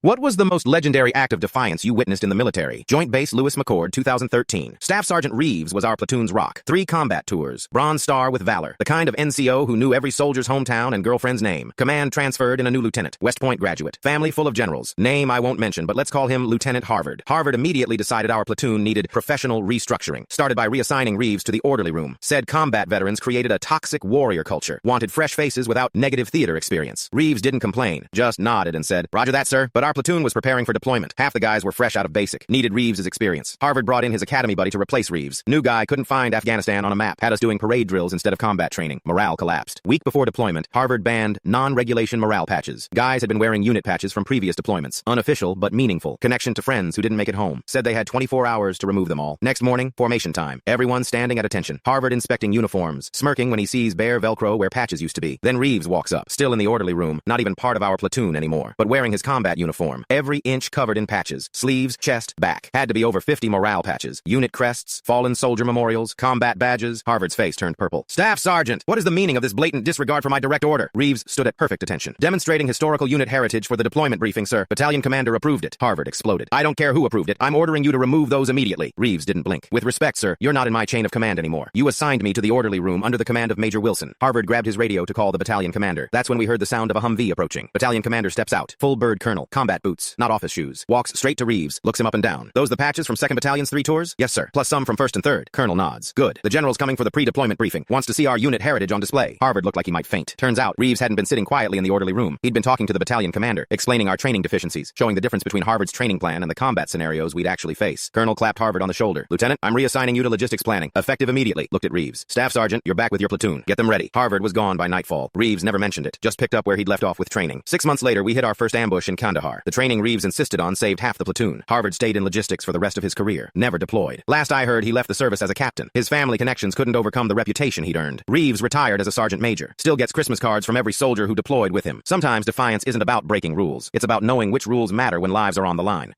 What was the most legendary act of defiance you witnessed in the military? Joint Base Lewis McChord, 2013. Staff Sergeant Reeves was our platoon's rock. 3 combat tours. Bronze Star with Valor. The kind of NCO who knew every soldier's hometown and girlfriend's name. Command transferred in a new lieutenant. West Point graduate. Family full of generals. Name I won't mention, but let's call him Lieutenant Harvard. Harvard immediately decided our platoon needed professional restructuring. Started by reassigning Reeves to the orderly room. Said combat veterans created a toxic warrior culture. Wanted fresh faces without negative theater experience. Reeves didn't complain. Just nodded and said, "Roger that, sir." But our platoon was preparing for deployment. Half the guys were fresh out of basic. Needed Reeves' experience. Harvard brought in his academy buddy to replace Reeves. New guy couldn't find Afghanistan on a map. Had us doing parade drills instead of combat training. Morale collapsed. Week before deployment, Harvard banned non-regulation morale patches. Guys had been wearing unit patches from previous deployments. Unofficial, but meaningful. Connection to friends who didn't make it home. Said they had 24 hours to remove them all. Next morning, formation time. Everyone standing at attention. Harvard inspecting uniforms. Smirking when he sees bare Velcro where patches used to be. Then Reeves walks up. Still in the orderly room. Not even part of our platoon anymore. But wearing his combat uniform. Every inch covered in patches. Sleeves, chest, back. Had to be over 50 morale patches. Unit crests, fallen soldier memorials, combat badges. Harvard's face turned purple. "Staff Sergeant, what is the meaning of this blatant disregard for my direct order?" Reeves stood at perfect attention. "Demonstrating historical unit heritage for the deployment briefing, sir. Battalion commander approved it." Harvard exploded. "I don't care who approved it. I'm ordering you to remove those immediately." Reeves didn't blink. "With respect, sir, you're not in my chain of command anymore. You assigned me to the orderly room under the command of Major Wilson." Harvard grabbed his radio to call the battalion commander. That's when we heard the sound of a Humvee approaching. Battalion commander steps out. Full bird colonel. Combat boots. Not office shoes. Walks straight to Reeves. Looks him up and down. "Those the patches from 2nd Battalion's 3 tours?" "Yes, sir. Plus some from 1st and 3rd. Colonel nods. "Good. The general's coming for the pre-deployment briefing. Wants to see our unit heritage on display." Harvard looked like he might faint. Turns out, Reeves hadn't been sitting quietly in the orderly room. He'd been talking to the battalion commander, explaining our training deficiencies, showing the difference between Harvard's training plan and the combat scenarios we'd actually face. Colonel clapped Harvard on the shoulder. "Lieutenant, I'm reassigning you to logistics planning. Effective immediately." Looked at Reeves. "Staff Sergeant, you're back with your platoon. Get them ready." Harvard was gone by nightfall. Reeves never mentioned it. Just picked up where he'd left off with training. 6 months later, we hit our first ambush in Kandahar. The training Reeves insisted on saved half the platoon. Harvard stayed in logistics for the rest of his career. Never deployed. Last I heard, he left the service as a captain. His family connections couldn't overcome the reputation he'd earned. Reeves retired as a sergeant major. Still gets Christmas cards from every soldier who deployed with him. Sometimes defiance isn't about breaking rules. It's about knowing which rules matter when lives are on the line.